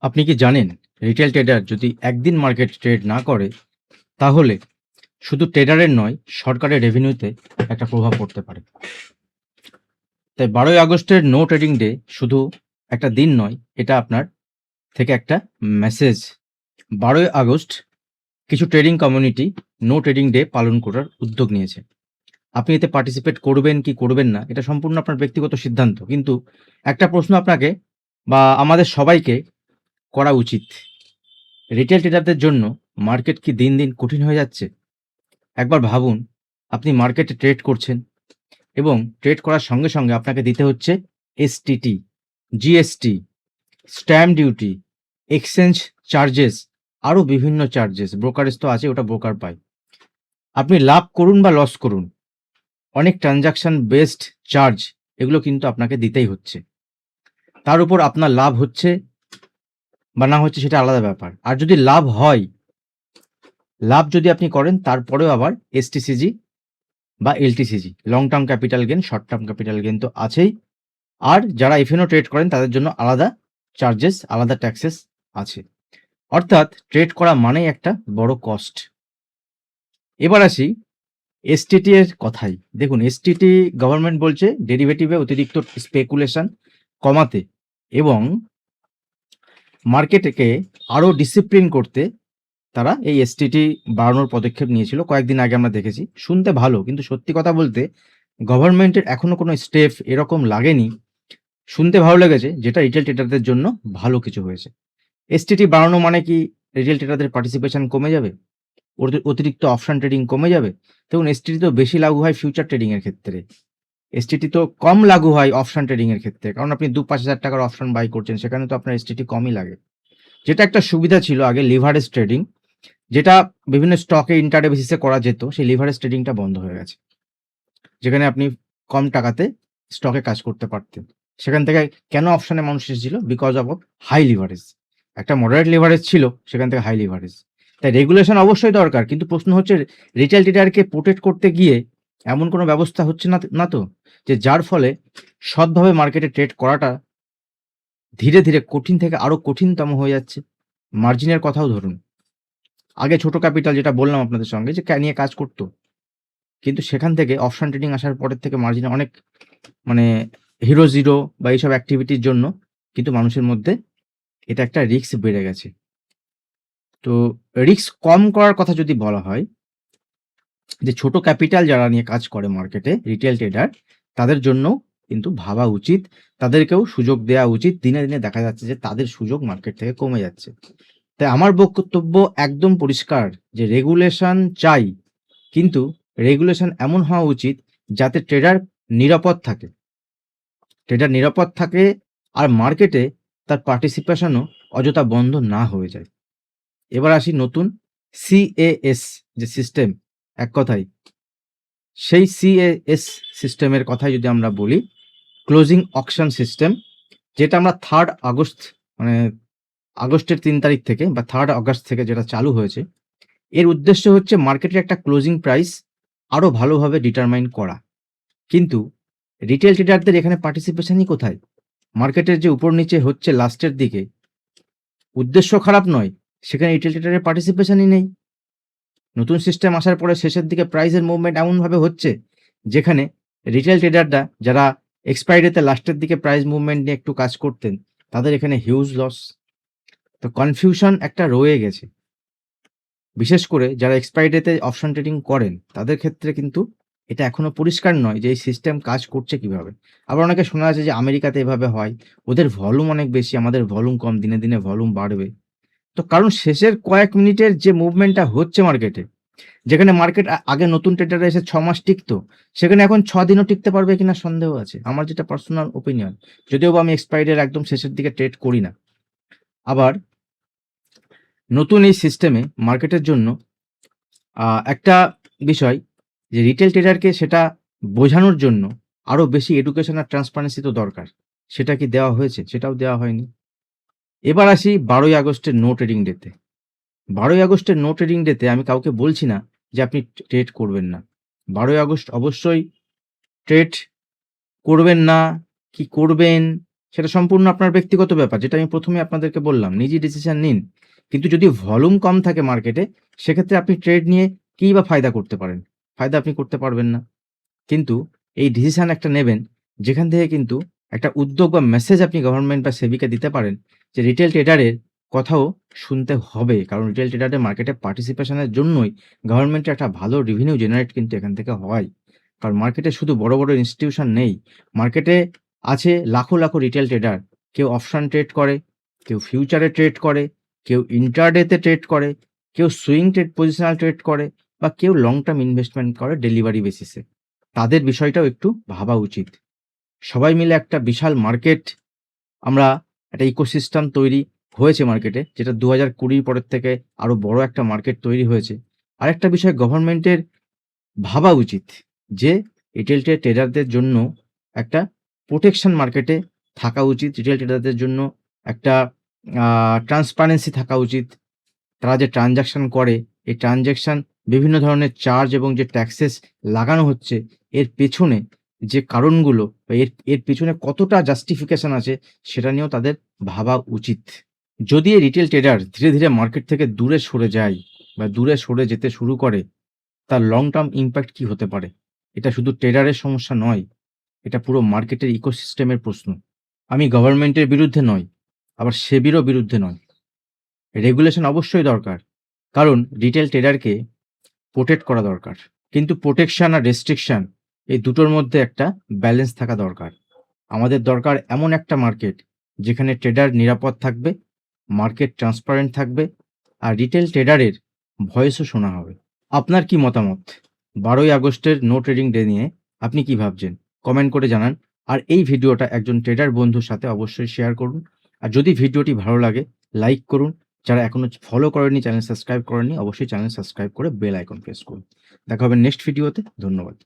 আপনি কি জানেন রিটেল ট্রেডার যদি একদিন মার্কেট ট্রেড না করে তাহলে শুধু ট্রেডারের নয় সরকারের রেভিনিউতে একটা প্রভাব পড়তে পারে। তাই 12ই আগস্টের নো ট্রেডিং ডে শুধু একটা দিন নয়, এটা আপনার থেকে একটা মেসেজ। 12ই আগস্ট কিছু trading community no trading day পালন করার উদ্যোগ নিয়েছে। আপনি এতে পার্টিসিপেট করবেন কি করবেন না এটা সম্পূর্ণ আপনার ব্যক্তিগত সিদ্ধান্ত, কিন্তু একটা প্রশ্ন আপনাকে বা আমাদের সবাইকে করা উচিত। রিটেল ট্রেডারদের জন্য মার্কেট কি দিন দিন কঠিন হয়ে যাচ্ছে? একবার ভাবুন, আপনি মার্কেটে ট্রেড করছেন এবং ট্রেড করার সঙ্গে সঙ্গে আপনাকে দিতে হচ্ছে STT, GST, stamp duty, exchange charges, আরও বিভিন্ন চার্জেস। ব্রোকারেজ তো আছে, ওটা ব্রোকার পায়। আপনি লাভ করুন বা লস করুন, অনেক ট্রানজাকশন বেসড চার্জ এগুলো কিন্তু আপনাকে দিতেই হচ্ছে। তার উপর আপনার লাভ হচ্ছে বা না হচ্ছে সেটা আলাদা ব্যাপার। আর যদি লাভ হয়, লাভ যদি আপনি করেন তারপরেও আবার এসটিসিজি বা LTCG, long term capital gain, short term capital gain তো আছেই। আর যারা এফএনও ট্রেড করেন তাদের জন্য আলাদা চার্জেস, আলাদা ট্যাক্সেস আছে। অর্থাৎ ট্রেড করা মানেই একটা বড় কস্ট। এবার আসি এসটিটি এর কথায়। দেখুন, এসটিটি গভর্নমেন্ট বলছে ডেরিভেটিভে অতিরিক্ত স্পেকুলেশন কমাতে এবং মার্কেটকে আরও ডিসিপ্লিন করতে তারা এই এসটিটি বাড়ানোর পদক্ষেপ নিয়েছিল। কয়েকদিন আগে আমরা দেখেছি। শুনতে ভালো, কিন্তু সত্যি কথা বলতে গভর্নমেন্টের এখনো কোনো স্টেপ এরকম লাগেনি। শুনতে ভালো লেগেছে যেটা রিটেল ট্রেডারদের জন্য ভালো কিছু হয়েছে। এসটিটি বাড়ানো মানে কি রিটেল ট্রেডারদের পার্টিসিপেশন কমে যাবে? অতিরিক্ত অপশন ট্রেডিং কমে যাবে? দেখুন, এসটিটি তো বেশি লাগু হয় ফিউচার ট্রেডিং এর ক্ষেত্রে। এসটিটি তো কম লাগু হয় অপশন ট্রেডিং এর ক্ষেত্রে। কারণ আপনি ২-৫ হাজার টাকার অপশন বাই করছেন, সেখানে তো আপনার এসটিটি কমই লাগে। যেটা একটা সুবিধা ছিল আগে লিভারেজ ট্রেডিং, যেটা বিভিন্ন স্টকে ইন্টারডে বেসিসে করা যেত, সেই লিভারেজ ট্রেডিংটা বন্ধ হয়ে গেছে। যেখানে আপনি কম টাকাতে স্টকে কাজ করতে পারতেন। সেখান থেকে কেন অপশনে মানুষ এসেছিল? Because of high leverage. একটা মডারেট লিভারেজ ছিল, সেখান থেকে হাই লিভারেজ। তাই রেগুলেশন অবশ্যই দরকার, কিন্তু প্রশ্ন হচ্ছে রিটেল ট্রেডারকে প্রোটেক্ট করতে গিয়ে এমন কোনো ব্যবস্থা হচ্ছে না তো, যে যার ফলে সৎভাবে মার্কেটে ট্রেড করাটা ধীরে ধীরে কঠিন থেকে আরো কঠিনতম হয়ে যাচ্ছে। মার্জিনের কথাও ধরুন। আগে ছোট ক্যাপিটাল, যেটা বললাম আপনাদের সঙ্গে, যে নিয়ে কাজ করত। কিন্তু সেখান থেকে অপশন ট্রেডিং আসার পরের থেকে মার্জিনে অনেক মানে হিরো জিরো বা এইসব অ্যাক্টিভিটির জন্য কিন্তু মানুষের মধ্যে এটা একটা রিস্ক বেড়ে গেছে। তো রিস্ক কম করার কথা যদি বলা হয়, যে ছোট ক্যাপিটাল যারা নিয়ে কাজ করে মার্কেটে, রিটেল ট্রেডার, তাদের জন্য কিন্তু ভাবা উচিত। তাদেরকেও সুযোগ দেওয়া উচিত। দিনে দিনে দেখা যাচ্ছে যে তাদের সুযোগ মার্কেট থেকে কমে যাচ্ছে। তাই আমার বক্তব্য একদম পরিষ্কার, যে রেগুলেশন চাই, কিন্তু রেগুলেশন এমন হওয়া উচিত যাতে ট্রেডার নিরাপদ থাকে। ট্রেডার নিরাপদ থাকে আর মার্কেটে তার পার্টিসিপেশনও অযথা বন্ধ না হয়ে যায়। এবার আসি নতুন সিএএস যে সিস্টেম, এক কথায় সেই সিএএস সিস্টেমের কথাই যদি আমরা বলি, ক্লোজিং অকশন সিস্টেম, যেটা আমরা 3rd আগস্ট মানে আগস্টের ৩ তারিখ থেকে বা 3rd অগাস্ট থেকে যেটা চালু হয়েছে, এর উদ্দেশ্য হচ্ছে মার্কেটের একটা ক্লোজিং প্রাইস আরো ভালোভাবে ডিটারমাইন করা। কিন্তু রিটেল ট্রেডারদের এখানে পার্টিসিপেশনই কোথায়? মার্কেটের যে উপর নিচে হচ্ছে লাস্টের দিকে, উদ্দেশ্য খারাপ নয়, সেখানে রিটেল ট্রেডারের পার্টিসিপেশনই নেই। নতুন সিস্টেম আসার পরে শেষের দিকে প্রাইসের মুভমেন্ট এমনভাবে হচ্ছে, যেখানে রিটেল ট্রেডাররা যারা এক্সপায়ারিতে লাস্টের দিকে প্রাইস মুভমেন্ট নিয়ে একটু কাজ করতেন, তাদের এখানে হিউজ লস। তো কনফিউশন একটা রয়ে গেছে। বিশেষ করে যারা এক্সপায়ারি ডেতে অপশন ট্রেডিং করেন, তাদের ক্ষেত্রে কিন্তু এটা এখনো পরিষ্কার নয় যে এই সিস্টেম কাজ করছে কিভাবে। আবার অনেকে শোনা আছে যে আমেরিকাতে এভাবে হয়, ওদের ভলিউম অনেক বেশি, আমাদের ভলিউম কম, দিনে দিনে ভলিউম বাড়বে। তো কারণ শেষের কয়েক মিনিটের যে মুভমেন্টটা হচ্ছে মার্কেটে, যেখানে মার্কেট আগে নতুন ট্রেডাররা এসে ৬ মাস টিকতো, সেখানে এখন ৬ দিনও টিকতে পারবে কিনা সন্দেহ আছে। আমার যেটা পার্সোনাল ওপিনিয়ন, যদিও বা আমি এক্সপায়ারির একদম শেষের দিকে ট্রেড করি না। আবার নতুন এই সিস্টেমে মার্কেটের জন্য একটা বিষয়, যে রিটেল ট্রেডারকে সেটা বোঝানোর জন্য আরো বেশি এডুকেশন আর ট্রান্সপারেন্সি তো দরকার। সেটা কি দেওয়া হয়েছে? সেটাও দেওয়া হয়নি। এবার আসি ১২ই আগস্টের নো ট্রেডিং ডেতে। ১২ই আগস্টের নো ট্রেডিং ডেতে আমি কাউকে বলছি না যে আপনি ট্রেড করবেন না। ১২ই আগস্ট অবশ্যই ট্রেড করবেন না, কি করবেন সেটা সম্পূর্ণ আপনার ব্যক্তিগত ব্যাপার, যেটা আমি প্রথমে আপনাদেরকে বললাম, নিজেই ডিসিশন নিন। কিন্তু যদি ভলিউম কম থাকে মার্কেটে, সেক্ষেত্রে আপনি ট্রেড নিয়ে কিই বা ফায়দা করতে পারেন? ফায়দা আপনি করতে পারবেন না। কিন্তু এই ডিসিশন একটা নেবেন, যেখান থেকে কিন্তু একটা উদ্যোগ বা মেসেজ আপনি গভর্নমেন্ট বা সেবিকে দিতে পারেন যে রিটেল ট্রেডারের কথাও শুনতে হবে। কারণ রিটেল ট্রেডারদের মার্কেটে পার্টিসিপেশনের জন্যই গভর্নমেন্টের একটা ভালো রেভিনিউ জেনারেট কিন্তু এখান থেকে হয়। কারণ মার্কেটে শুধু বড়, বড় ইনস্টিটিউশন নেই। মার্কেটে আছে লাখো, লাখো রিটেল ট্রেডার। কেউ অপশন ট্রেড করে, কেউ ফিউচারে ট্রেড করে, কেউ ইন্ট্রাডেতে ট্রেড করে, কেউ সুইং ট্রেড, পজিশনাল ট্রেড করে বা কেউ লং টার্ম ইনভেস্টমেন্ট করে ডেলিভারি বেসিসে। তাদের বিষয়টাও একটু ভাবা উচিত। সবাই মিলে একটা বিশাল মার্কেট, আমরা একটা ইকোসিস্টেম তৈরি হয়েছে মার্কেটে, যেটা ২০২০ পরের থেকে আরো বড় একটা মার্কেট তৈরি হয়েছে। আরেকটা বিষয় গভর্নমেন্টের ভাবা উচিত যে রিটেল ট্রেডারদের জন্য একটা প্রোটেকশন মার্কেটে থাকা উচিত। রিটেল ট্রেডারদের জন্য একটা ট্রান্সপারেন্সি থাকা উচিত। তারা যে ট্রান্সেকশন করে, এই ট্রান্সেকশন বিভিন্ন ধরনের চার্জ এবং যে ট্যাক্সেস লাগানো হচ্ছে, এর পেছনে যে কারণগুলো বা এর এর পেছনে কতটা জাস্টিফিকেশন আছে, সেটা নিয়েও তাদের ভাবা উচিত। যদি এই রিটেল ট্রেডার ধীরে, ধীরে মার্কেট থেকে দূরে সরে যায় বা দূরে সরে যেতে শুরু করে, তার লং টার্ম ইমপ্যাক্ট কি হতে পারে? এটা শুধু ট্রেডারের সমস্যা নয়, এটা পুরো মার্কেটের ইকোসিস্টেমের প্রশ্ন। আমি গভর্নমেন্টের বিরুদ্ধে নই, আবার সেবিরও বিরুদ্ধে নয়। রেগুলেশন অবশ্যই দরকার। কারণ রিটেল ট্রেডারকে প্রোটেক্ট করা দরকার। কিন্তু প্রোটেকশন আর রেস্ট্রিকশন, এই দুটোর মধ্যে একটা ব্যালেন্স থাকা দরকার। আমাদের দরকার এমন একটা মার্কেট যেখানে ট্রেডার নিরাপদ থাকবে, মার্কেট ট্রান্সপারেন্ট থাকবে আর রিটেল ট্রেডারের ভয়েসও শোনা হবে। আপনার কি মতামত? ১২ই আগস্টের নো ট্রেডিং ডে নিয়ে আপনি কি ভাবছেন? কমেন্ট করে জানান। আর এই ভিডিওটা একজন ট্রেডার বন্ধুর সাথে অবশ্যই শেয়ার করুন। আর যদি ভিডিওটি ভালো লাগে, লাইক করুন। যারা এখনো ফলো করেননি, চ্যানেল সাবস্ক্রাইব করেননি, অবশ্যই চ্যানেল সাবস্ক্রাইব করে বেল আইকন প্রেস করুন। দেখা হবে নেক্সট ভিডিওতে। ধন্যবাদ।